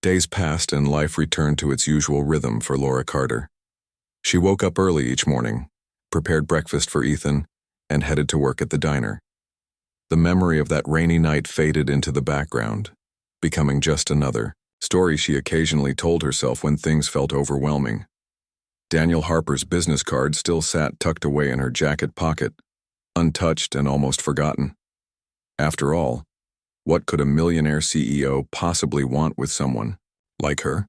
Days passed and life returned to its usual rhythm for Laura Carter. She woke up early each morning, prepared breakfast for Ethan, and headed to work at the diner. The memory of that rainy night faded into the background, becoming just another story she occasionally told herself when things felt overwhelming. Daniel Harper's business card still sat tucked away in her jacket pocket, untouched and almost forgotten. After all, what could a millionaire CEO possibly want with someone like her?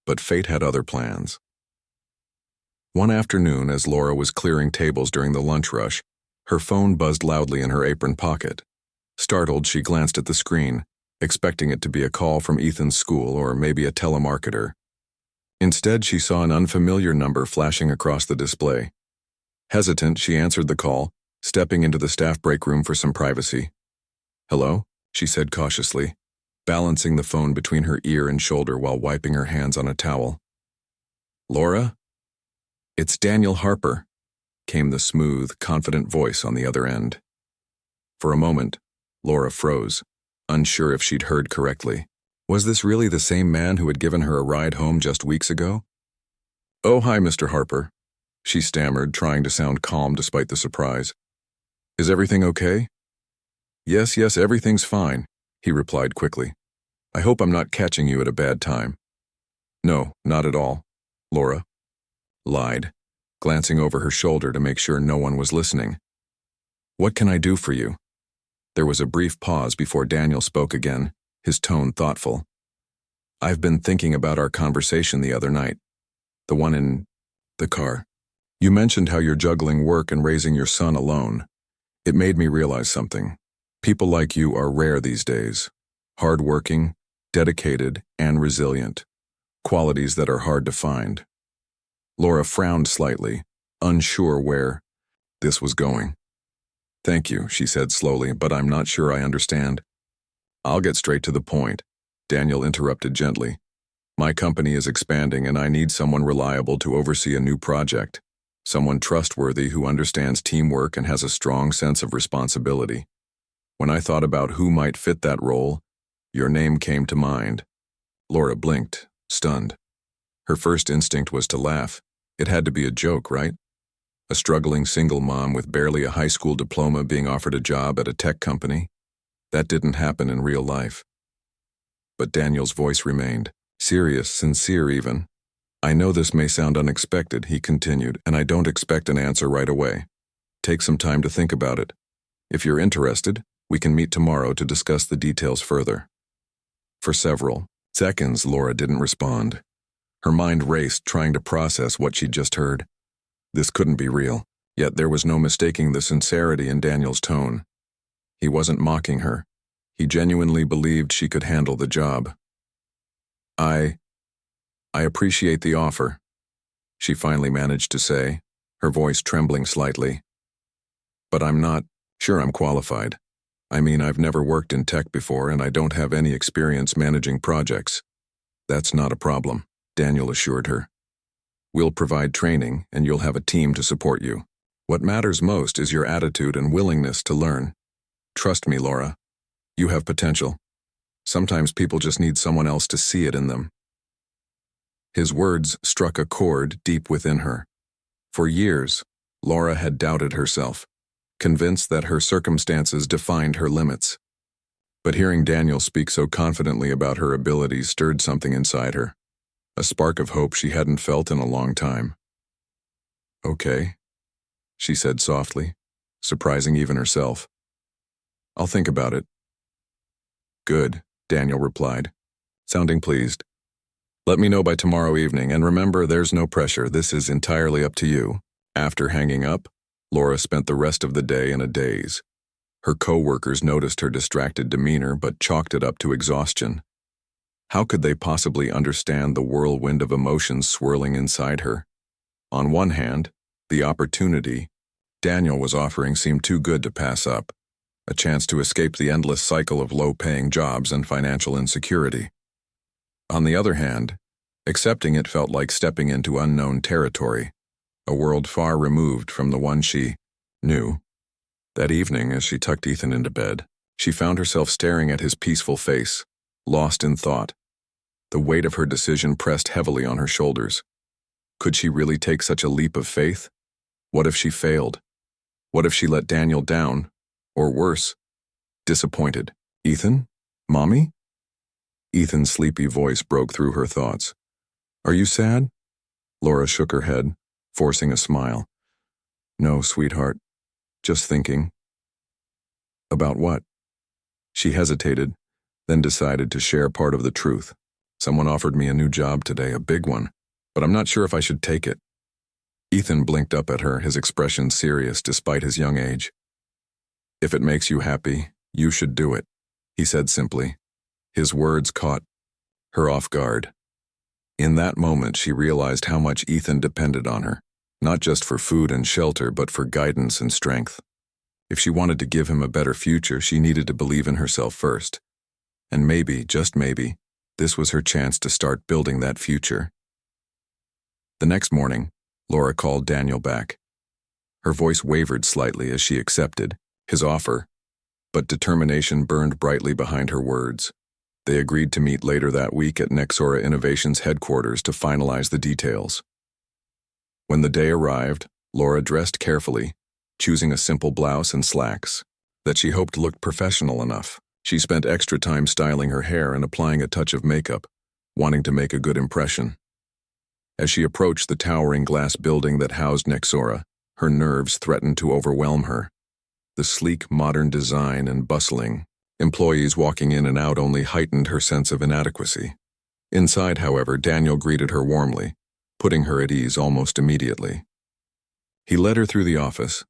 But fate had other plans. One afternoon, as Laura was clearing tables during the lunch rush, her phone buzzed loudly in her apron pocket. Startled, she glanced at the screen, expecting it to be a call from Ethan's school or maybe a telemarketer. Instead, she saw an unfamiliar number flashing across the display. Hesitant, she answered the call, stepping into the staff break room for some privacy. "Hello?" she said cautiously, balancing the phone between her ear and shoulder while wiping her hands on a towel. "Laura?" "It's Daniel Harper," came the smooth, confident voice on the other end. For a moment, Laura froze, unsure if she'd heard correctly. Was this really the same man who had given her a ride home just weeks ago? "Oh, hi, Mr. Harper," she stammered, trying to sound calm despite the surprise. "Is everything okay?" Yes, everything's fine," he replied quickly. "I hope I'm not catching you at a bad time." "No, not at all," Laura lied, glancing over her shoulder to make sure no one was listening. "What can I do for you?" There was a brief pause before Daniel spoke again, his tone thoughtful. "I've been thinking about our conversation the other night. The one in the car. You mentioned how you're juggling work and raising your son alone. It made me realize something. People like you are rare these days. Hardworking, dedicated, and resilient. Qualities that are hard to find." Laura frowned slightly, unsure where this was going. "Thank you," she said slowly, "but I'm not sure I understand." "I'll get straight to the point," Daniel interrupted gently. "My company is expanding and I need someone reliable to oversee a new project. Someone trustworthy who understands teamwork and has a strong sense of responsibility. When I thought about who might fit that role, your name came to mind." Laura blinked, stunned. Her first instinct was to laugh. It had to be a joke, right? A struggling single mom with barely a high school diploma being offered a job at a tech company? That didn't happen in real life. But Daniel's voice remained, serious, sincere even. "I know this may sound unexpected," he continued, "and I don't expect an answer right away. Take some time to think about it. If you're interested, we can meet tomorrow to discuss the details further." For several seconds, Laura didn't respond. Her mind raced, trying to process what she'd just heard. This couldn't be real, yet there was no mistaking the sincerity in Daniel's tone. He wasn't mocking her. He genuinely believed she could handle the job. I appreciate the offer," she finally managed to say, her voice trembling slightly. "But I'm not sure I'm qualified. I mean, I've never worked in tech before and I don't have any experience managing projects." "That's not a problem," Daniel assured her. "We'll provide training and you'll have a team to support you. What matters most is your attitude and willingness to learn. Trust me, Laura. You have potential. Sometimes people just need someone else to see it in them." His words struck a chord deep within her. For years, Laura had doubted herself, convinced that her circumstances defined her limits. But hearing Daniel speak so confidently about her abilities stirred something inside her, a spark of hope she hadn't felt in a long time. "Okay," she said softly, surprising even herself. "I'll think about it." "Good," Daniel replied, sounding pleased. "Let me know by tomorrow evening, and remember, there's no pressure. This is entirely up to you." After hanging up, Laura spent the rest of the day in a daze. Her co-workers noticed her distracted demeanor but chalked it up to exhaustion. How could they possibly understand the whirlwind of emotions swirling inside her? On one hand, the opportunity Daniel was offering seemed too good to pass up, a chance to escape the endless cycle of low-paying jobs and financial insecurity. On the other hand, accepting it felt like stepping into unknown territory, a world far removed from the one she knew. That evening, as she tucked Ethan into bed, she found herself staring at his peaceful face, lost in thought. The weight of her decision pressed heavily on her shoulders. Could she really take such a leap of faith? What if she failed? What if she let Daniel down? Or worse, disappointed? Ethan? Mommy? Ethan's sleepy voice broke through her thoughts. Are you sad? Laura shook her head, forcing a smile. No, sweetheart. Just thinking. About what? She hesitated, then decided to share part of the truth. Someone offered me a new job today, a big one, but I'm not sure if I should take it. Ethan blinked up at her, his expression serious despite his young age. If it makes you happy, you should do it, he said simply. His words caught her off guard. In that moment, she realized how much Ethan depended on her, not just for food and shelter, but for guidance and strength. If she wanted to give him a better future, she needed to believe in herself first. And maybe, just maybe, this was her chance to start building that future. The next morning, Laura called Daniel back. Her voice wavered slightly as she accepted his offer, but determination burned brightly behind her words. They agreed to meet later that week at Nexora Innovations headquarters to finalize the details. When the day arrived, Laura dressed carefully, choosing a simple blouse and slacks that she hoped looked professional enough. She spent extra time styling her hair and applying a touch of makeup, wanting to make a good impression. As she approached the towering glass building that housed Nexora, her nerves threatened to overwhelm her. The sleek, modern design and bustling employees walking in and out only heightened her sense of inadequacy. Inside, however, Daniel greeted her warmly, putting her at ease almost immediately. He led her through the office,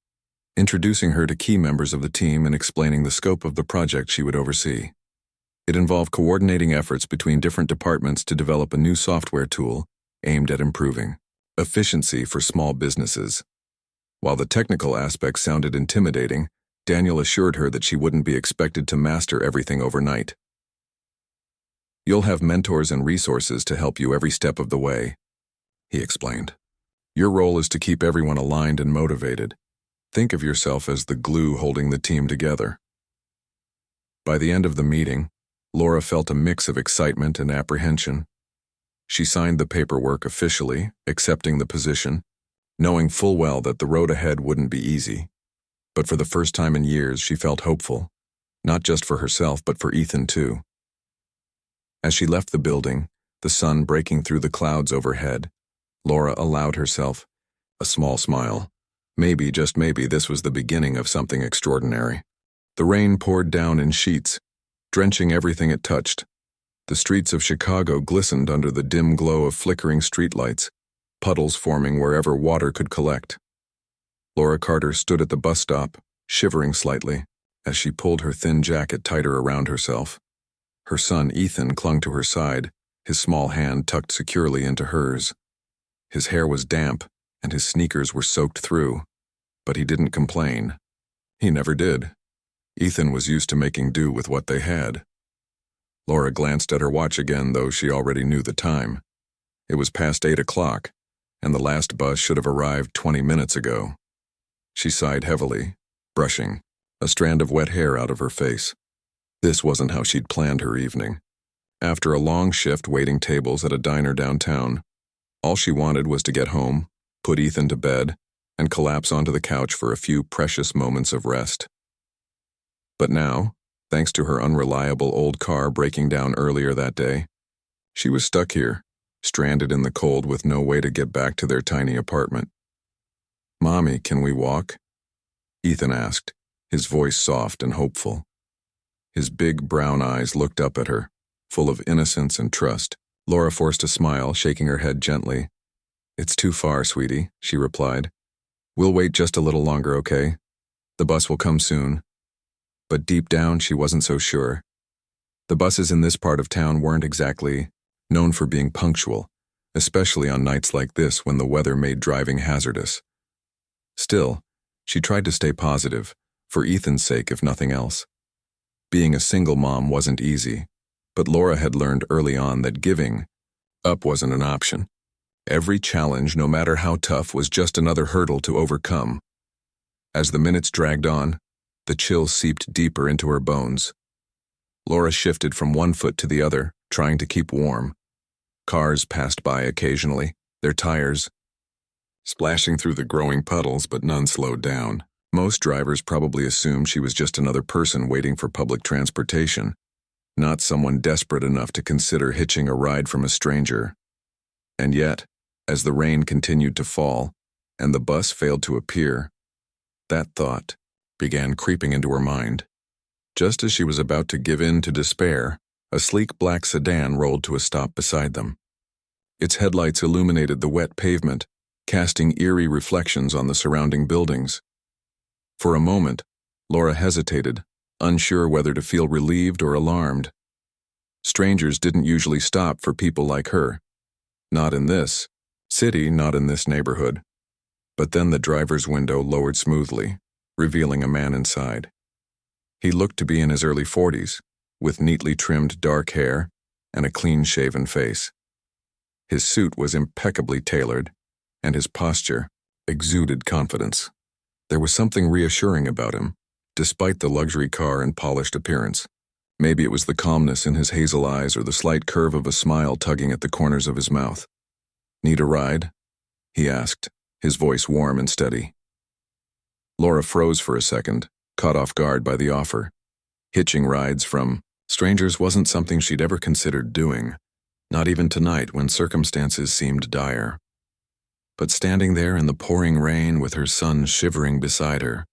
introducing her to key members of the team and explaining the scope of the project she would oversee. It involved coordinating efforts between different departments to develop a new software tool aimed at improving efficiency for small businesses. While the technical aspects sounded intimidating, Daniel assured her that she wouldn't be expected to master everything overnight. You'll have mentors and resources to help you every step of the way, he explained. Your role is to keep everyone aligned and motivated. Think of yourself as the glue holding the team together. By the end of the meeting, Laura felt a mix of excitement and apprehension. She signed the paperwork officially, accepting the position, knowing full well that the road ahead wouldn't be easy. But for the first time in years, she felt hopeful, not just for herself, but for Ethan too. As she left the building, the sun breaking through the clouds overhead, Laura allowed herself a small smile. Maybe, just maybe, this was the beginning of something extraordinary. The rain poured down in sheets, drenching everything it touched. The streets of Chicago glistened under the dim glow of flickering streetlights, puddles forming wherever water could collect. Laura Carter stood at the bus stop, shivering slightly, as she pulled her thin jacket tighter around herself. Her son Ethan clung to her side, his small hand tucked securely into hers. His hair was damp, and his sneakers were soaked through, but he didn't complain. He never did. Ethan was used to making do with what they had. Laura glanced at her watch again, though she already knew the time. It was past 8 o'clock, and the last bus should have arrived 20 minutes ago. She sighed heavily, brushing a strand of wet hair out of her face. This wasn't how she'd planned her evening. After a long shift waiting tables at a diner downtown, all she wanted was to get home, put Ethan to bed, and collapse onto the couch for a few precious moments of rest. But now, thanks to her unreliable old car breaking down earlier that day, she was stuck here, stranded in the cold with no way to get back to their tiny apartment. "Mommy, can we walk?" Ethan asked, his voice soft and hopeful. His big brown eyes looked up at her, full of innocence and trust. Laura forced a smile, shaking her head gently. "It's too far, sweetie," she replied. "We'll wait just a little longer, okay? The bus will come soon." But deep down, she wasn't so sure. The buses in this part of town weren't exactly known for being punctual, especially on nights like this when the weather made driving hazardous. Still, she tried to stay positive, for Ethan's sake if nothing else. Being a single mom wasn't easy, but Laura had learned early on that giving up wasn't an option. Every challenge, no matter how tough, was just another hurdle to overcome. As the minutes dragged on, the chill seeped deeper into her bones. Laura shifted from one foot to the other, trying to keep warm, Cars passed by occasionally, their tires splashing through the growing puddles, but none slowed down. Most drivers probably assumed she was just another person waiting for public transportation, not someone desperate enough to consider hitching a ride from a stranger. And yet, as the rain continued to fall and the bus failed to appear, that thought began creeping into her mind. Just as she was about to give in to despair, a sleek black sedan rolled to a stop beside them. Its headlights illuminated the wet pavement, casting eerie reflections on the surrounding buildings. For a moment, Laura hesitated, unsure whether to feel relieved or alarmed. Strangers didn't usually stop for people like her. Not in this city, not in this neighborhood. But then the driver's window lowered smoothly, revealing a man inside. He looked to be in his early 40s, with neatly trimmed dark hair and a clean-shaven face. His suit was impeccably tailored, and his posture exuded confidence. There was something reassuring about him, despite the luxury car and polished appearance. Maybe it was the calmness in his hazel eyes or the slight curve of a smile tugging at the corners of his mouth. "Need a ride?" he asked, his voice warm and steady. Laura froze for a second, caught off guard by the offer. Hitching rides from strangers wasn't something she'd ever considered doing, not even tonight when circumstances seemed dire. But standing there in the pouring rain with her son shivering beside her,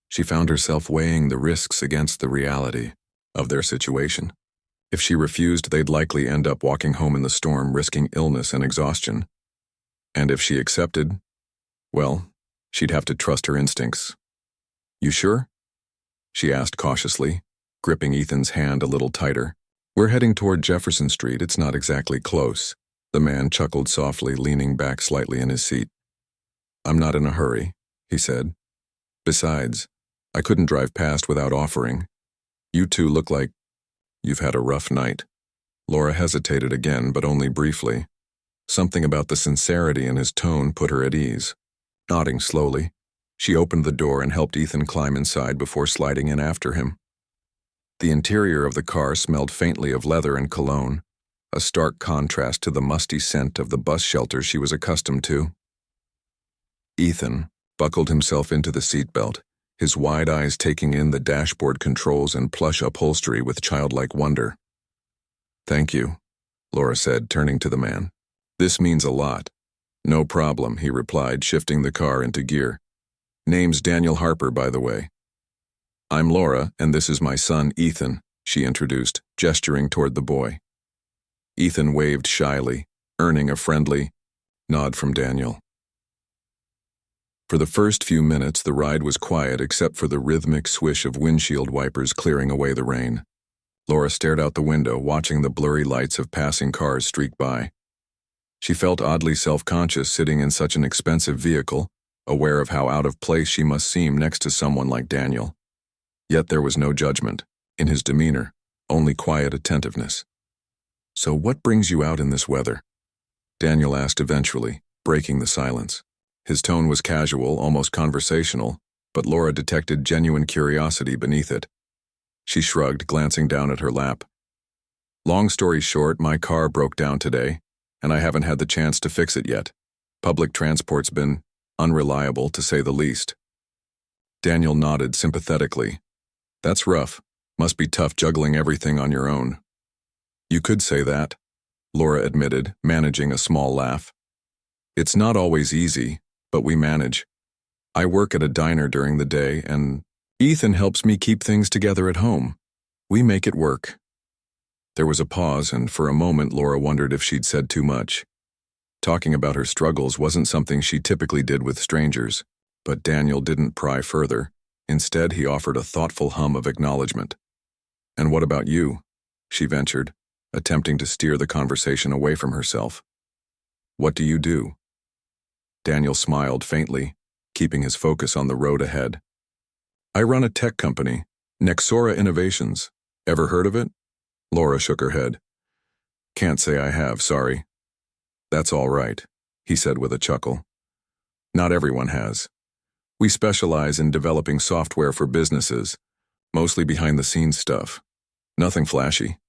she found herself weighing the risks against the reality of their situation. If she refused, they'd likely end up walking home in the storm, risking illness and exhaustion. And if she accepted, well, she'd have to trust her instincts. "You sure?" she asked cautiously, gripping Ethan's hand a little tighter. "We're heading toward Jefferson Street. It's not exactly close." The man chuckled softly, leaning back slightly in his seat. "I'm not in a hurry," he said. "Besides, I couldn't drive past without offering. You two look like you've had a rough night." Laura hesitated again, but only briefly. Something about the sincerity in his tone put her at ease. Nodding slowly, she opened the door and helped Ethan climb inside before sliding in after him. The interior of the car smelled faintly of leather and cologne, a stark contrast to the musty scent of the bus shelter she was accustomed to. Ethan buckled himself into the seatbelt, his wide eyes taking in the dashboard controls and plush upholstery with childlike wonder. "Thank you," Laura said, turning to the man. "This means a lot." "No problem," he replied, shifting the car into gear. "Name's Daniel Harper, by the way." "I'm Laura, and this is my son, Ethan," she introduced, gesturing toward the boy. Ethan waved shyly, earning a friendly nod from Daniel. For the first few minutes, the ride was quiet except for the rhythmic swish of windshield wipers clearing away the rain. Laura stared out the window, watching the blurry lights of passing cars streak by. She felt oddly self-conscious sitting in such an expensive vehicle, aware of how out of place she must seem next to someone like Daniel. Yet there was no judgment in his demeanor, only quiet attentiveness. "So what brings you out in this weather?" Daniel asked eventually, breaking the silence. His tone was casual, almost conversational, but Laura detected genuine curiosity beneath it. She shrugged, glancing down at her lap. "Long story short, my car broke down today, and I haven't had the chance to fix it yet. Public transport's been unreliable, to say the least." Daniel nodded sympathetically. "That's rough. Must be tough juggling everything on your own." "You could say that," Laura admitted, managing a small laugh. "It's not always easy, but we manage. I work at a diner during the day, and Ethan helps me keep things together at home. We make it work." There was a pause, and for a moment Laura wondered if she'd said too much. Talking about her struggles wasn't something she typically did with strangers, but Daniel didn't pry further. Instead, he offered a thoughtful hum of acknowledgement. "And what about you?" she ventured, attempting to steer the conversation away from herself. "What do you do?" Daniel smiled faintly, keeping his focus on the road ahead. "I run a tech company, Nexora Innovations. Ever heard of it?" Laura shook her head. "Can't say I have, sorry." "That's all right," he said with a chuckle. "Not everyone has. We specialize in developing software for businesses, mostly behind-the-scenes stuff. Nothing flashy."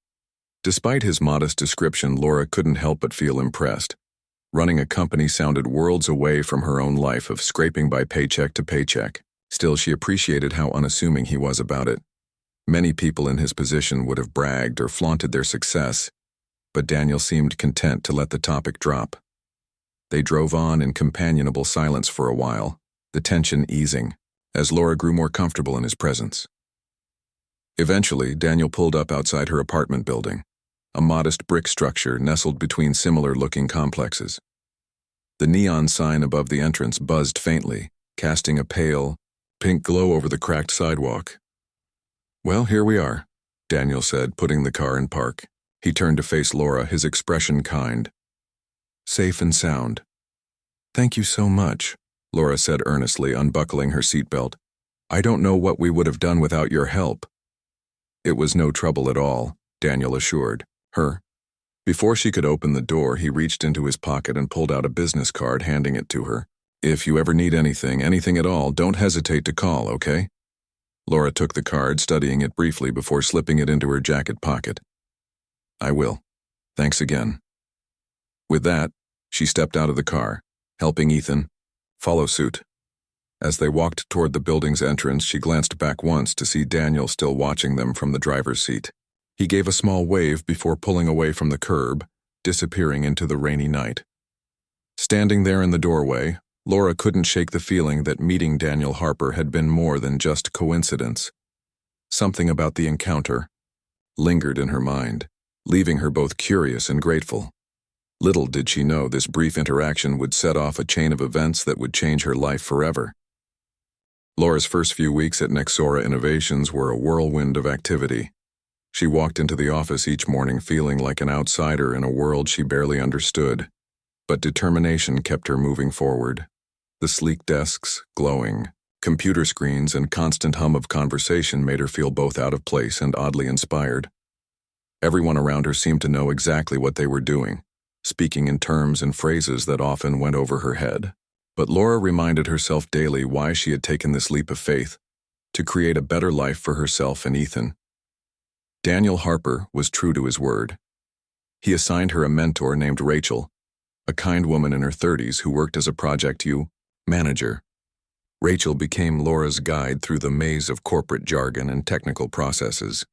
Despite his modest description, Laura couldn't help but feel impressed. Running a company sounded worlds away from her own life of scraping by paycheck to paycheck. Still, she appreciated how unassuming he was about it. Many people in his position would have bragged or flaunted their success, but Daniel seemed content to let the topic drop. They drove on in companionable silence for a while, the tension easing, as Laura grew more comfortable in his presence. Eventually, Daniel pulled up outside her apartment building, a modest brick structure nestled between similar-looking complexes. The neon sign above the entrance buzzed faintly, casting a pale, pink glow over the cracked sidewalk. "Well, here we are," Daniel said, putting the car in park. He turned to face Laura, his expression kind. "Safe and sound." "Thank you so much," Laura said earnestly, unbuckling her seatbelt. "I don't know what we would have done without your help." "It was no trouble at all," Daniel assured her. Before she could open the door, he reached into his pocket and pulled out a business card, handing it to her. "If you ever need anything at all, don't hesitate to call, okay?" Laura took the card, studying it briefly before slipping it into her jacket pocket. "I will. Thanks again." With that, she stepped out of the car, helping Ethan follow suit. As they walked toward the building's entrance, she glanced back once to see Daniel still watching them from the driver's seat. He gave a small wave before pulling away from the curb, disappearing into the rainy night. Standing there in the doorway, Laura couldn't shake the feeling that meeting Daniel Harper had been more than just coincidence. Something about the encounter lingered in her mind, leaving her both curious and grateful. Little did she know this brief interaction would set off a chain of events that would change her life forever. Laura's first few weeks at Nexora Innovations were a whirlwind of activity. She walked into the office each morning feeling like an outsider in a world she barely understood, but determination kept her moving forward. The sleek desks, glowing computer screens, and constant hum of conversation made her feel both out of place and oddly inspired. Everyone around her seemed to know exactly what they were doing, speaking in terms and phrases that often went over her head. But Laura reminded herself daily why she had taken this leap of faith, to create a better life for herself and Ethan. Daniel Harper was true to his word. He assigned her a mentor named Rachel, a kind woman in her 30s who worked as a Project U manager. Rachel became Laura's guide through the maze of corporate jargon and technical processes.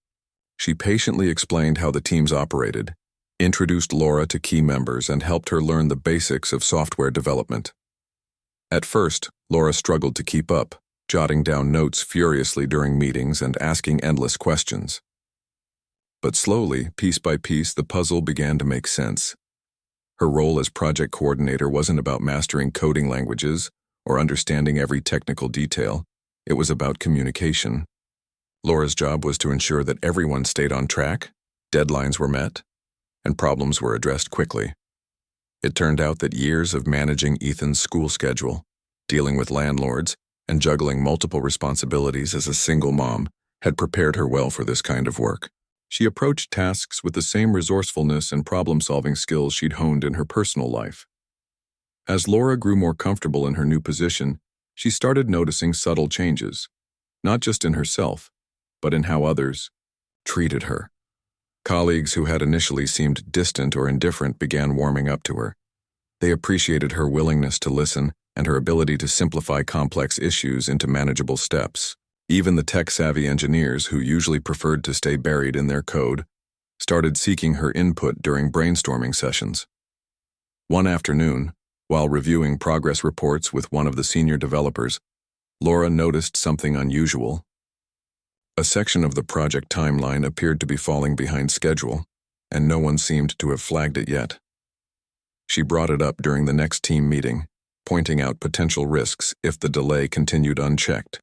She patiently explained how the teams operated, introduced Laura to key members, and helped her learn the basics of software development. At first, Laura struggled to keep up, jotting down notes furiously during meetings and asking endless questions. But slowly, piece by piece, the puzzle began to make sense. Her role as project coordinator wasn't about mastering coding languages or understanding every technical detail. It was about communication. Laura's job was to ensure that everyone stayed on track, deadlines were met, and problems were addressed quickly. It turned out that years of managing Ethan's school schedule, dealing with landlords, and juggling multiple responsibilities as a single mom had prepared her well for this kind of work. She approached tasks with the same resourcefulness and problem-solving skills she'd honed in her personal life. As Laura grew more comfortable in her new position, she started noticing subtle changes, not just in herself, but in how others treated her. Colleagues who had initially seemed distant or indifferent began warming up to her. They appreciated her willingness to listen and her ability to simplify complex issues into manageable steps. Even the tech-savvy engineers, who usually preferred to stay buried in their code, started seeking her input during brainstorming sessions. One afternoon, while reviewing progress reports with one of the senior developers, Laura noticed something unusual. A section of the project timeline appeared to be falling behind schedule, and no one seemed to have flagged it yet. She brought it up during the next team meeting, pointing out potential risks if the delay continued unchecked.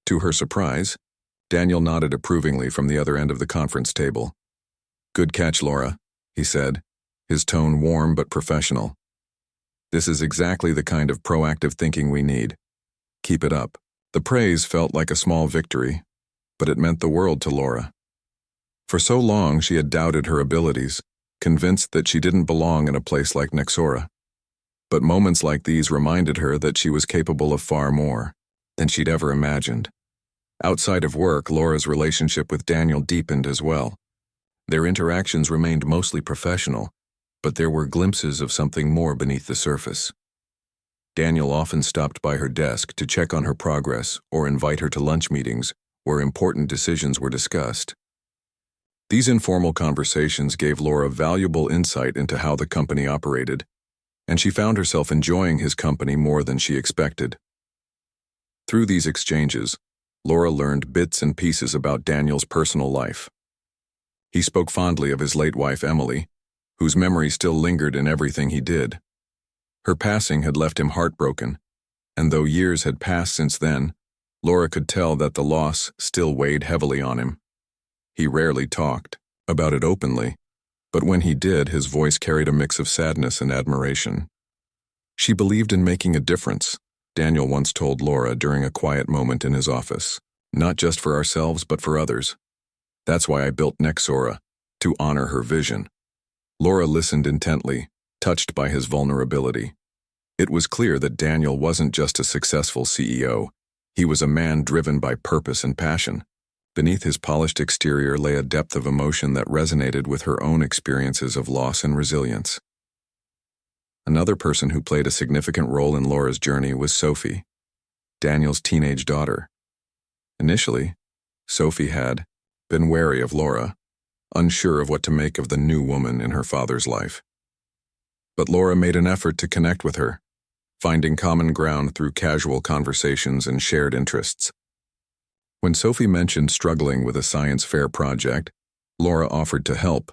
To her surprise, Daniel nodded approvingly from the other end of the conference table. "Good catch, Laura," he said, his tone warm but professional. "This is exactly the kind of proactive thinking we need. Keep it up." The praise felt like a small victory, but it meant the world to Laura. For so long she had doubted her abilities, convinced that she didn't belong in a place like Nexora. But moments like these reminded her that she was capable of far more than she'd ever imagined. Outside of work, Laura's relationship with Daniel deepened as well. Their interactions remained mostly professional, but there were glimpses of something more beneath the surface. Daniel often stopped by her desk to check on her progress or invite her to lunch meetings where important decisions were discussed. These informal conversations gave Laura valuable insight into how the company operated, and she found herself enjoying his company more than she expected. Through these exchanges, Laura learned bits and pieces about Daniel's personal life. He spoke fondly of his late wife Emily, whose memory still lingered in everything he did. Her passing had left him heartbroken, and though years had passed since then, Laura could tell that the loss still weighed heavily on him. He rarely talked about it openly, but when he did, his voice carried a mix of sadness and admiration. She believed in making a difference, Daniel once told Laura during a quiet moment in his office. Not just for ourselves, but for others. That's why I built Nexora, to honor her vision. Laura listened intently, touched by his vulnerability. It was clear that Daniel wasn't just a successful CEO. He was a man driven by purpose and passion. Beneath his polished exterior lay a depth of emotion that resonated with her own experiences of loss and resilience. Another person who played a significant role in Laura's journey was Sophie, Daniel's teenage daughter. Initially, Sophie had been wary of Laura, unsure of what to make of the new woman in her father's life. But Laura made an effort to connect with her, finding common ground through casual conversations and shared interests. When Sophie mentioned struggling with a science fair project, Laura offered to help,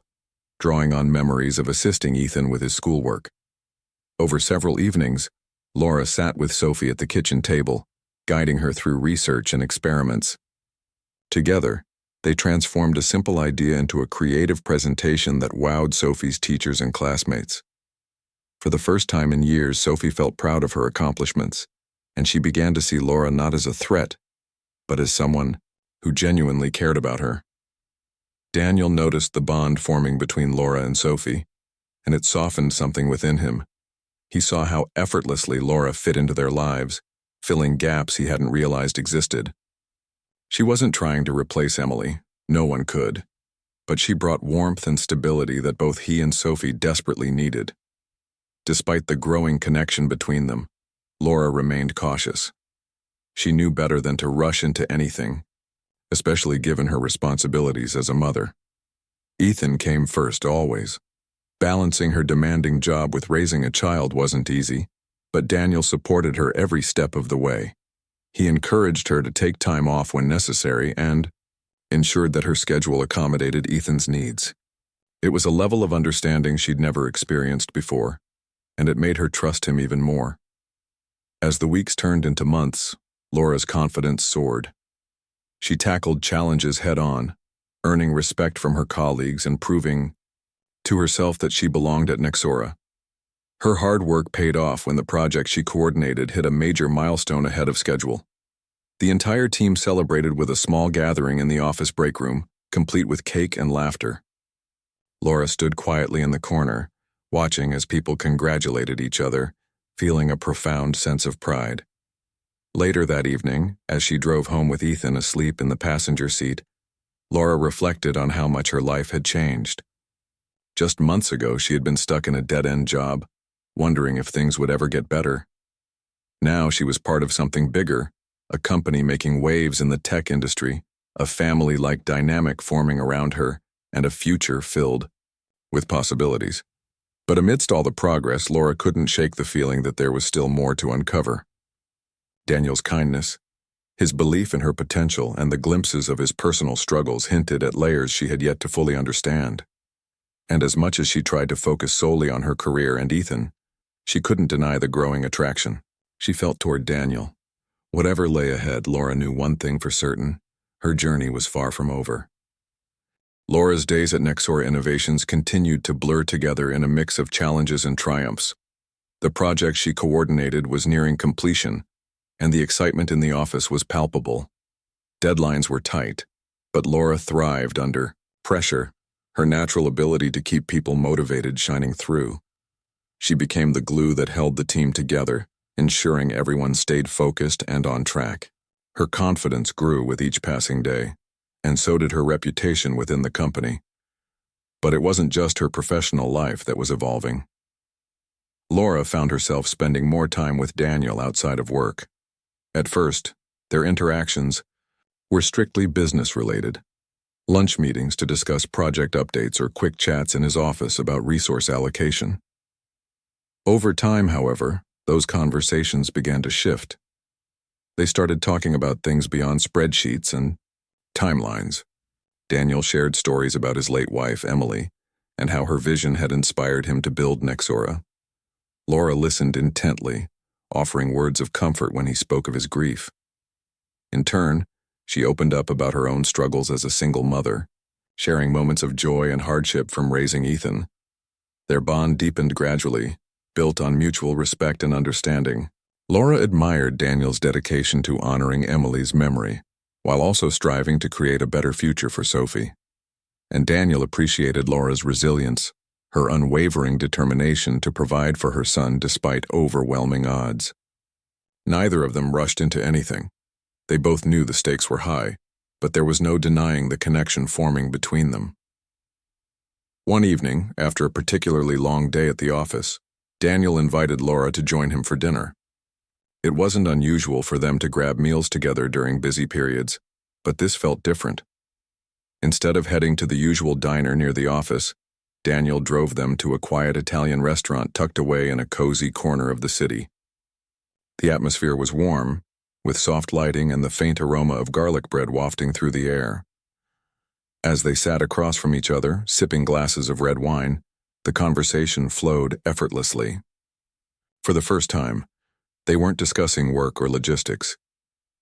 drawing on memories of assisting Ethan with his schoolwork. Over several evenings, Laura sat with Sophie at the kitchen table, guiding her through research and experiments. Together, they transformed a simple idea into a creative presentation that wowed Sophie's teachers and classmates. For the first time in years, Sophie felt proud of her accomplishments, and she began to see Laura not as a threat, but as someone who genuinely cared about her. Daniel noticed the bond forming between Laura and Sophie, and it softened something within him. He saw how effortlessly Laura fit into their lives, filling gaps he hadn't realized existed. She wasn't trying to replace Emily, no one could, but she brought warmth and stability that both he and Sophie desperately needed. Despite the growing connection between them, Laura remained cautious. She knew better than to rush into anything, especially given her responsibilities as a mother. Ethan came first always. Balancing her demanding job with raising a child wasn't easy, but Daniel supported her every step of the way. He encouraged her to take time off when necessary and ensured that her schedule accommodated Ethan's needs. It was a level of understanding she'd never experienced before, and it made her trust him even more. As the weeks turned into months, Laura's confidence soared. She tackled challenges head-on, earning respect from her colleagues and proving to herself that she belonged at Nexora. Her hard work paid off when the project she coordinated hit a major milestone ahead of schedule. The entire team celebrated with a small gathering in the office break room, complete with cake and laughter. Laura stood quietly in the corner, watching as people congratulated each other, feeling a profound sense of pride. Later that evening, as she drove home with Ethan asleep in the passenger seat, Laura reflected on how much her life had changed. Just months ago, she had been stuck in a dead-end job, wondering if things would ever get better. Now she was part of something bigger, a company making waves in the tech industry, a family-like dynamic forming around her, and a future filled with possibilities. But amidst all the progress, Laura couldn't shake the feeling that there was still more to uncover. Daniel's kindness, his belief in her potential, and the glimpses of his personal struggles hinted at layers she had yet to fully understand. And as much as she tried to focus solely on her career and Ethan, she couldn't deny the growing attraction she felt toward Daniel. Whatever lay ahead, Laura knew one thing for certain: her journey was far from over. Laura's days at Nexora Innovations continued to blur together in a mix of challenges and triumphs. The project she coordinated was nearing completion, and the excitement in the office was palpable. Deadlines were tight, but Laura thrived under pressure, her natural ability to keep people motivated shining through. She became the glue that held the team together, ensuring everyone stayed focused and on track. Her confidence grew with each passing day, and so did her reputation within the company. But it wasn't just her professional life that was evolving. Laura found herself spending more time with Daniel outside of work. At first, their interactions were strictly business-related. Lunch meetings to discuss project updates or quick chats in his office about resource allocation. Over time, however, those conversations began to shift. They started talking about things beyond spreadsheets and timelines. Daniel shared stories about his late wife, Emily, and how her vision had inspired him to build Nexora. Laura listened intently, offering words of comfort when he spoke of his grief. In turn, she opened up about her own struggles as a single mother, sharing moments of joy and hardship from raising Ethan. Their bond deepened gradually, built on mutual respect and understanding. Laura admired Daniel's dedication to honoring Emily's memory, while also striving to create a better future for Sophie. And Daniel appreciated Laura's resilience, her unwavering determination to provide for her son despite overwhelming odds. Neither of them rushed into anything. They both knew the stakes were high, but there was no denying the connection forming between them. One evening, after a particularly long day at the office, Daniel invited Laura to join him for dinner. It wasn't unusual for them to grab meals together during busy periods, but this felt different. Instead of heading to the usual diner near the office, Daniel drove them to a quiet Italian restaurant tucked away in a cozy corner of the city. The atmosphere was warm, with soft lighting and the faint aroma of garlic bread wafting through the air. As they sat across from each other, sipping glasses of red wine, the conversation flowed effortlessly. For the first time, they weren't discussing work or logistics.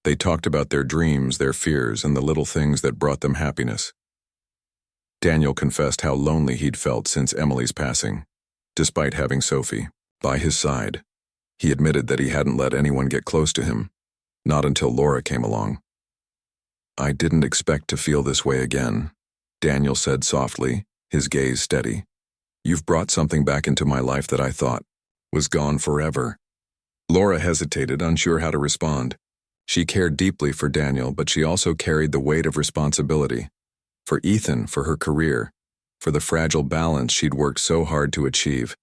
They talked about their dreams, their fears, and the little things that brought them happiness. Daniel confessed how lonely he'd felt since Emily's passing, despite having Sophie by his side. He admitted that he hadn't let anyone get close to him, not until Laura came along. "I didn't expect to feel this way again," Daniel said softly, his gaze steady. "You've brought something back into my life that I thought was gone forever." Laura hesitated, unsure how to respond. She cared deeply for Daniel, but she also carried the weight of responsibility. For Ethan, for her career, for the fragile balance she'd worked so hard to achieve.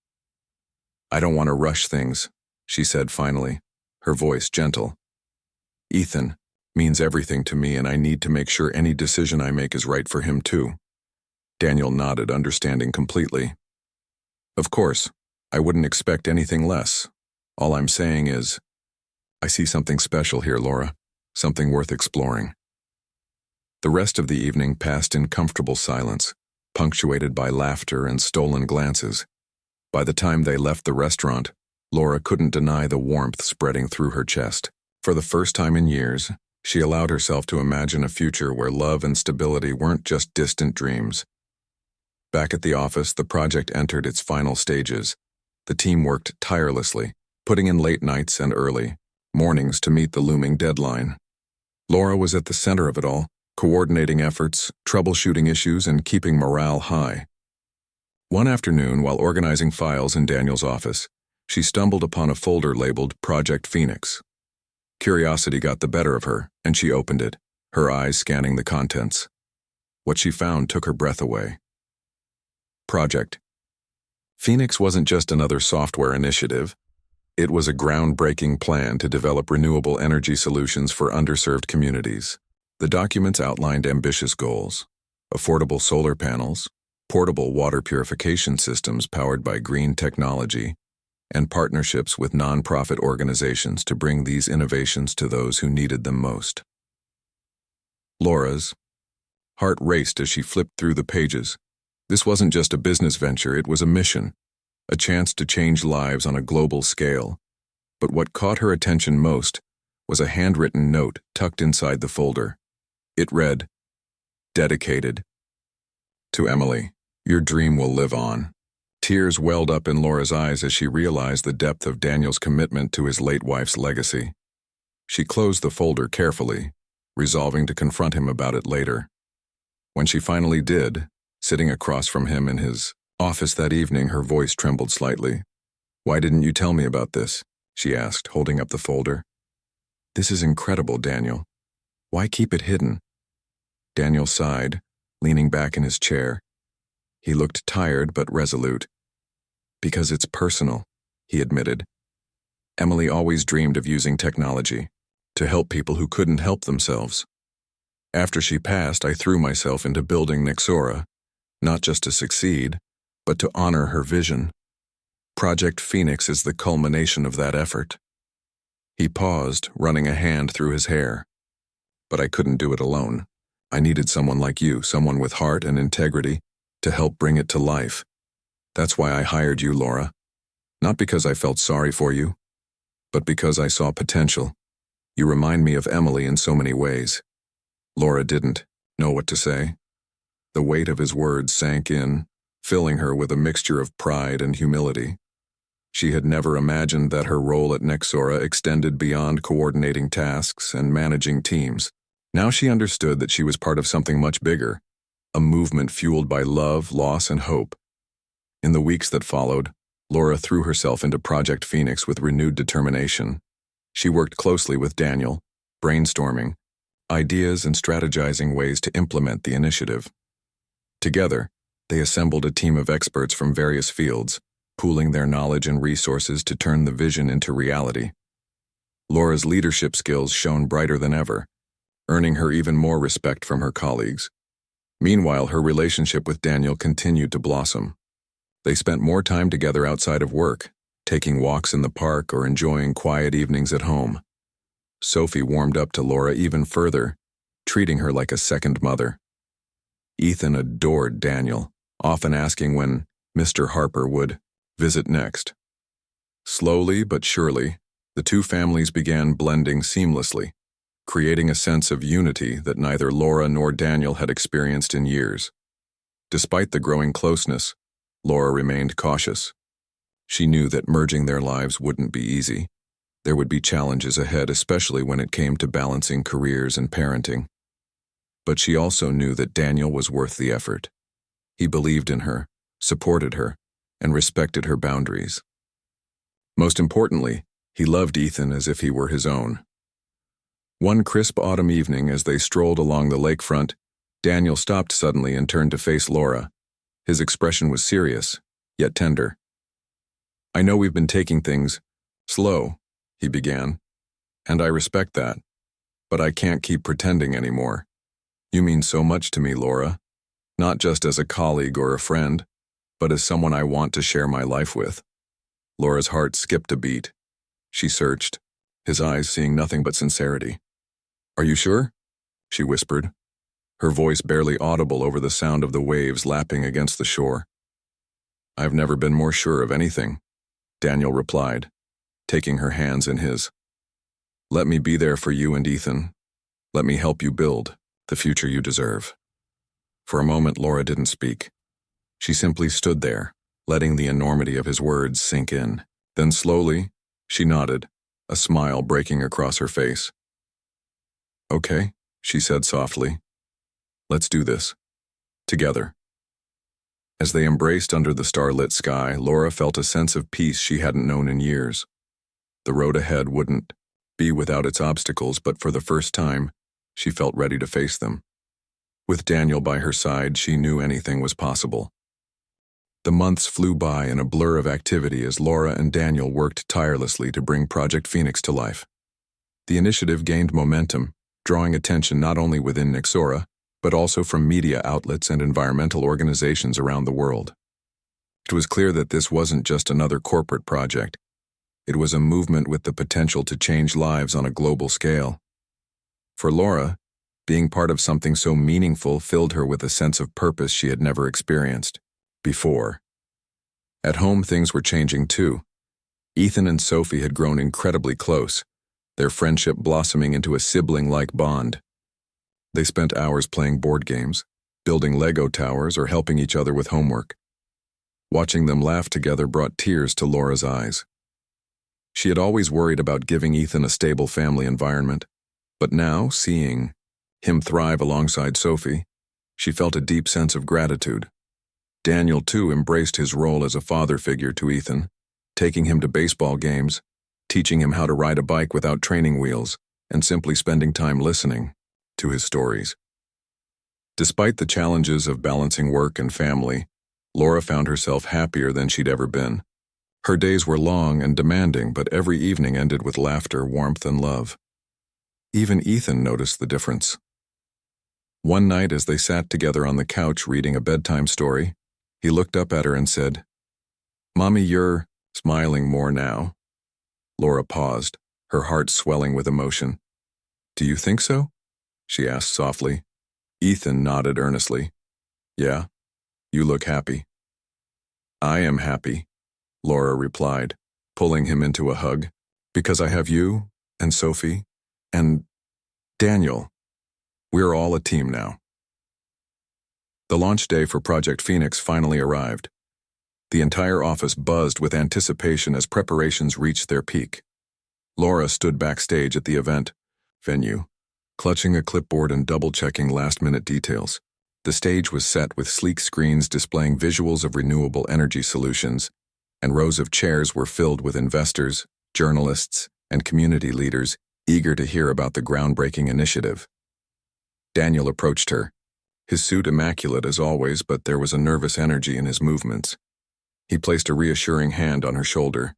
"I don't want to rush things," she said finally, her voice gentle. "Ethan means everything to me, and I need to make sure any decision I make is right for him too." Daniel nodded, understanding completely. "Of course, I wouldn't expect anything less. All I'm saying is, I see something special here, Laura, something worth exploring." The rest of the evening passed in comfortable silence, punctuated by laughter and stolen glances. By the time they left the restaurant, Laura couldn't deny the warmth spreading through her chest. For the first time in years, she allowed herself to imagine a future where love and stability weren't just distant dreams. Back at the office, the project entered its final stages. The team worked tirelessly, putting in late nights and early mornings to meet the looming deadline. Laura was at the center of it all, coordinating efforts, troubleshooting issues, and keeping morale high. One afternoon, while organizing files in Daniel's office, she stumbled upon a folder labeled Project Phoenix. Curiosity got the better of her, and she opened it, her eyes scanning the contents. What she found took her breath away. Project Phoenix wasn't just another software initiative. It was a groundbreaking plan to develop renewable energy solutions for underserved communities. The documents outlined ambitious goals: affordable solar panels, portable water purification systems powered by green technology, and partnerships with nonprofit organizations to bring these innovations to those who needed them most. Laura's heart raced as she flipped through the pages. This wasn't just a business venture, it was a mission, a chance to change lives on a global scale. But what caught her attention most was a handwritten note tucked inside the folder. It read, "Dedicated to Emily, your dream will live on." Tears welled up in Laura's eyes as she realized the depth of Daniel's commitment to his late wife's legacy. She closed the folder carefully, resolving to confront him about it later. When she finally did, sitting across from him in his office that evening, her voice trembled slightly. "Why didn't you tell me about this?" she asked, holding up the folder. "This is incredible, Daniel. Why keep it hidden?" Daniel sighed, leaning back in his chair. He looked tired but resolute. Because it's personal, he admitted. Emily always dreamed of using technology to help people who couldn't help themselves. After she passed, I threw myself into building Nexora, not just to succeed, but to honor her vision. Project Phoenix is the culmination of that effort. He paused, running a hand through his hair. But I couldn't do it alone. I needed someone like you, someone with heart and integrity, to help bring it to life. That's why I hired you, Laura. Not because I felt sorry for you, but because I saw potential. You remind me of Emily in so many ways. Laura didn't know what to say. The weight of his words sank in, filling her with a mixture of pride and humility. She had never imagined that her role at Nexora extended beyond coordinating tasks and managing teams. Now she understood that she was part of something much bigger, a movement fueled by love, loss, and hope. In the weeks that followed, Laura threw herself into Project Phoenix with renewed determination. She worked closely with Daniel, brainstorming ideas and strategizing ways to implement the initiative. Together, they assembled a team of experts from various fields, pooling their knowledge and resources to turn the vision into reality. Laura's leadership skills shone brighter than ever, earning her even more respect from her colleagues. Meanwhile, her relationship with Daniel continued to blossom. They spent more time together outside of work, taking walks in the park or enjoying quiet evenings at home. Sophie warmed up to Laura even further, treating her like a second mother. Ethan adored Daniel, often asking when Mr. Harper would visit next. Slowly but surely, the two families began blending seamlessly, creating a sense of unity that neither Laura nor Daniel had experienced in years. Despite the growing closeness, Laura remained cautious. She knew that merging their lives wouldn't be easy. There would be challenges ahead, especially when it came to balancing careers and parenting. But she also knew that Daniel was worth the effort. He believed in her, supported her, and respected her boundaries. Most importantly, he loved Ethan as if he were his own. One crisp autumn evening, as they strolled along the lakefront, Daniel stopped suddenly and turned to face Laura. His expression was serious, yet tender. "I know we've been taking things slow," he began, "and I respect that, but I can't keep pretending anymore. You mean so much to me, Laura, not just as a colleague or a friend, but as someone I want to share my life with." Laura's heart skipped a beat. She searched, his eyes seeing nothing but sincerity. "Are you sure?" she whispered, her voice barely audible over the sound of the waves lapping against the shore. "I've never been more sure of anything," Daniel replied, taking her hands in his. "Let me be there for you and Ethan. Let me help you build the future you deserve." For a moment, Laura didn't speak. She simply stood there, letting the enormity of his words sink in. Then slowly, she nodded, a smile breaking across her face. "Okay," she said softly. "Let's do this. Together." As they embraced under the starlit sky, Laura felt a sense of peace she hadn't known in years. The road ahead wouldn't be without its obstacles, but for the first time, she felt ready to face them. With Daniel by her side, she knew anything was possible. The months flew by in a blur of activity as Laura and Daniel worked tirelessly to bring Project Phoenix to life. The initiative gained momentum, drawing attention not only within Nexora, but also from media outlets and environmental organizations around the world. It was clear that this wasn't just another corporate project. It was a movement with the potential to change lives on a global scale. For Laura, being part of something so meaningful filled her with a sense of purpose she had never experienced before. At home, things were changing too. Ethan and Sophie had grown incredibly close, their friendship blossoming into a sibling-like bond. They spent hours playing board games, building Lego towers, or helping each other with homework. Watching them laugh together brought tears to Laura's eyes. She had always worried about giving Ethan a stable family environment, but now, seeing him thrive alongside Sophie, she felt a deep sense of gratitude. Daniel, too, embraced his role as a father figure to Ethan, taking him to baseball games, teaching him how to ride a bike without training wheels, and simply spending time listening to his stories. Despite the challenges of balancing work and family, Laura found herself happier than she'd ever been. Her days were long and demanding, but every evening ended with laughter, warmth, and love. Even Ethan noticed the difference. One night, as they sat together on the couch reading a bedtime story, he looked up at her and said, "Mommy, you're smiling more now." Laura paused, her heart swelling with emotion. "Do you think so?" she asked softly. Ethan nodded earnestly. "Yeah, you look happy." "I am happy," Laura replied, pulling him into a hug, "because I have you, and Sophie, and Daniel. We're all a team now." The launch day for Project Phoenix finally arrived. The entire office buzzed with anticipation as preparations reached their peak. Laura stood backstage at the event venue, clutching a clipboard and double-checking last-minute details. The stage was set with sleek screens displaying visuals of renewable energy solutions, and rows of chairs were filled with investors, journalists, and community leaders eager to hear about the groundbreaking initiative. Daniel approached her, his suit immaculate as always, but there was a nervous energy in his movements. He placed a reassuring hand on her shoulder.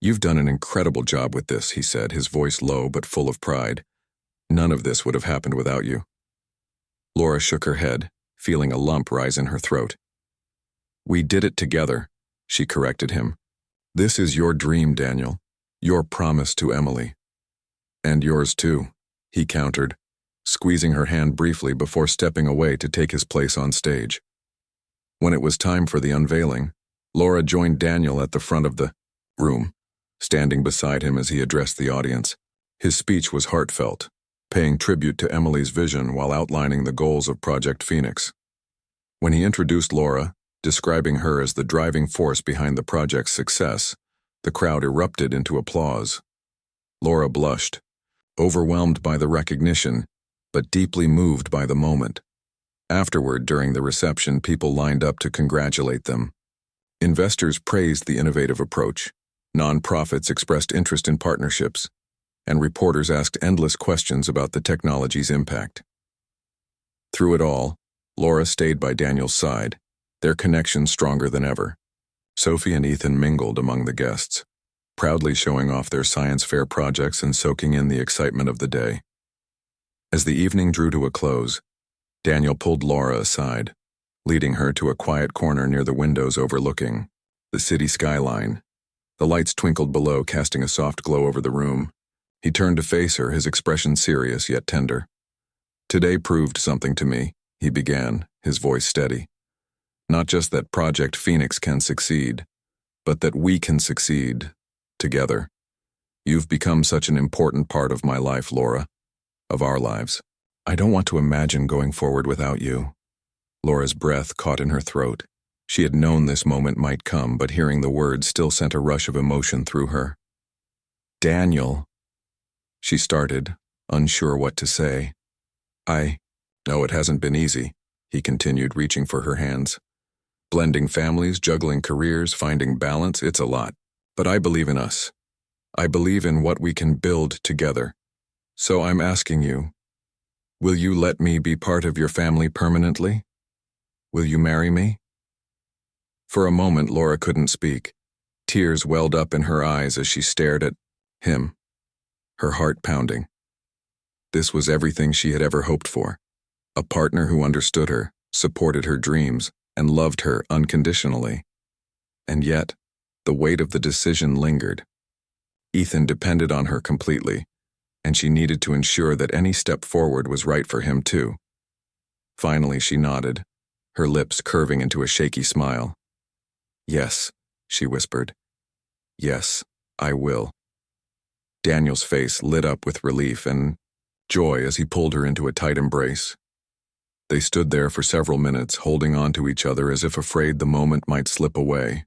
"You've done an incredible job with this," he said, his voice low but full of pride. "None of this would have happened without you." Laura shook her head, feeling a lump rise in her throat. "We did it together," she corrected him. "This is your dream, Daniel. Your promise to Emily." "And yours too," he countered, squeezing her hand briefly before stepping away to take his place on stage. When it was time for the unveiling, Laura joined Daniel at the front of the room, standing beside him as he addressed the audience. His speech was heartfelt, paying tribute to Emily's vision while outlining the goals of Project Phoenix. When he introduced Laura, describing her as the driving force behind the project's success, the crowd erupted into applause. Laura blushed, overwhelmed by the recognition, but deeply moved by the moment. Afterward, during the reception, people lined up to congratulate them. Investors praised the innovative approach, nonprofits expressed interest in partnerships, and reporters asked endless questions about the technology's impact. Through it all, Laura stayed by Daniel's side, their connection stronger than ever. Sophie and Ethan mingled among the guests, proudly showing off their science fair projects and soaking in the excitement of the day. As the evening drew to a close, Daniel pulled Laura aside, leading her to a quiet corner near the windows overlooking the city skyline. The lights twinkled below, casting a soft glow over the room. He turned to face her, his expression serious yet tender. "Today proved something to me," he began, his voice steady. "Not just that Project Phoenix can succeed, but that we can succeed together. You've become such an important part of my life, Laura, of our lives. I don't want to imagine going forward without you." Laura's breath caught in her throat. She had known this moment might come, but hearing the words still sent a rush of emotion through her. "Daniel," she started, unsure what to say. "No, it hasn't been easy," he continued, reaching for her hands. "Blending families, juggling careers, finding balance, it's a lot. But I believe in us. I believe in what we can build together. So I'm asking you, will you let me be part of your family permanently? Will you marry me?" For a moment, Laura couldn't speak. Tears welled up in her eyes as she stared at him, her heart pounding. This was everything she had ever hoped for. A partner who understood her, supported her dreams, and loved her unconditionally. And yet, the weight of the decision lingered. Ethan depended on her completely, and she needed to ensure that any step forward was right for him too. Finally, she nodded, her lips curving into a shaky smile. "Yes," she whispered. "Yes, I will." Daniel's face lit up with relief and joy as he pulled her into a tight embrace. They stood there for several minutes, holding on to each other as if afraid the moment might slip away.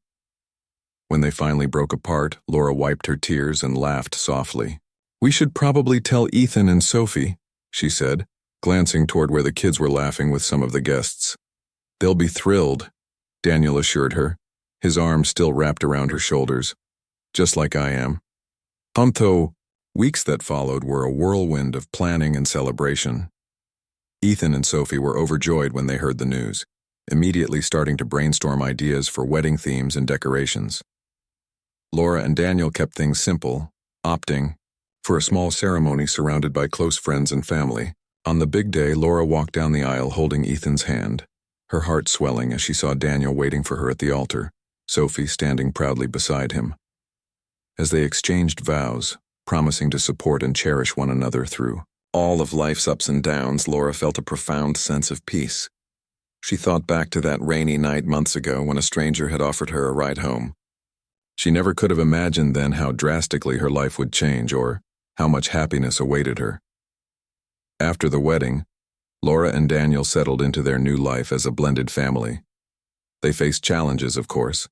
When they finally broke apart, Laura wiped her tears and laughed softly. "We should probably tell Ethan and Sophie," she said, glancing toward where the kids were laughing with some of the guests. "They'll be thrilled," Daniel assured her, his arms still wrapped around her shoulders. "Just like I am." Although weeks that followed were a whirlwind of planning and celebration. Ethan and Sophie were overjoyed when they heard the news, immediately starting to brainstorm ideas for wedding themes and decorations. Laura and Daniel kept things simple, opting for a small ceremony surrounded by close friends and family. On the big day, Laura walked down the aisle holding Ethan's hand, her heart swelling as she saw Daniel waiting for her at the altar, Sophie standing proudly beside him. As they exchanged vows, promising to support and cherish one another through all of life's ups and downs, Laura felt a profound sense of peace. She thought back to that rainy night months ago when a stranger had offered her a ride home. She never could have imagined then how drastically her life would change or how much happiness awaited her. After the wedding, Laura and Daniel settled into their new life as a blended family. They faced challenges, of course,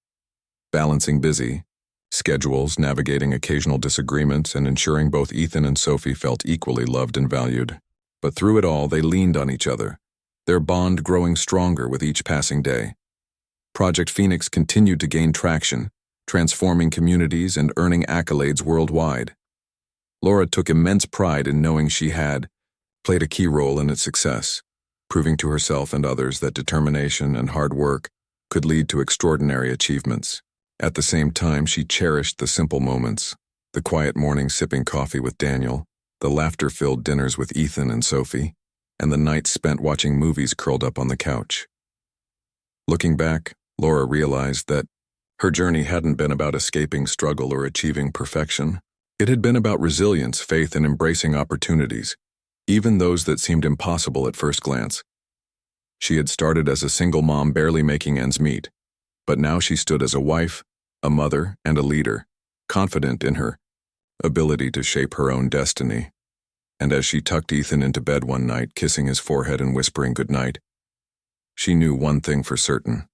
balancing busy schedules, navigating occasional disagreements, and ensuring both Ethan and Sophie felt equally loved and valued. But through it all, they leaned on each other, their bond growing stronger with each passing day. Project Phoenix continued to gain traction, transforming communities and earning accolades worldwide. Laura took immense pride in knowing she had played a key role in its success, proving to herself and others that determination and hard work could lead to extraordinary achievements. At the same time, she cherished the simple moments, the quiet mornings sipping coffee with Daniel, the laughter-filled dinners with Ethan and Sophie, and the nights spent watching movies curled up on the couch. Looking back, Laura realized that her journey hadn't been about escaping struggle or achieving perfection. It had been about resilience, faith, and embracing opportunities, even those that seemed impossible at first glance. She had started as a single mom barely making ends meet, but now she stood as a wife, a mother, and a leader, confident in her ability to shape her own destiny. And as she tucked Ethan into bed one night, kissing his forehead and whispering goodnight, she knew one thing for certain.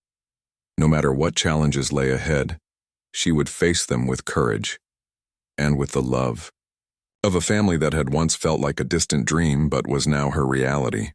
No matter what challenges lay ahead, she would face them with courage and with the love of a family that had once felt like a distant dream but was now her reality.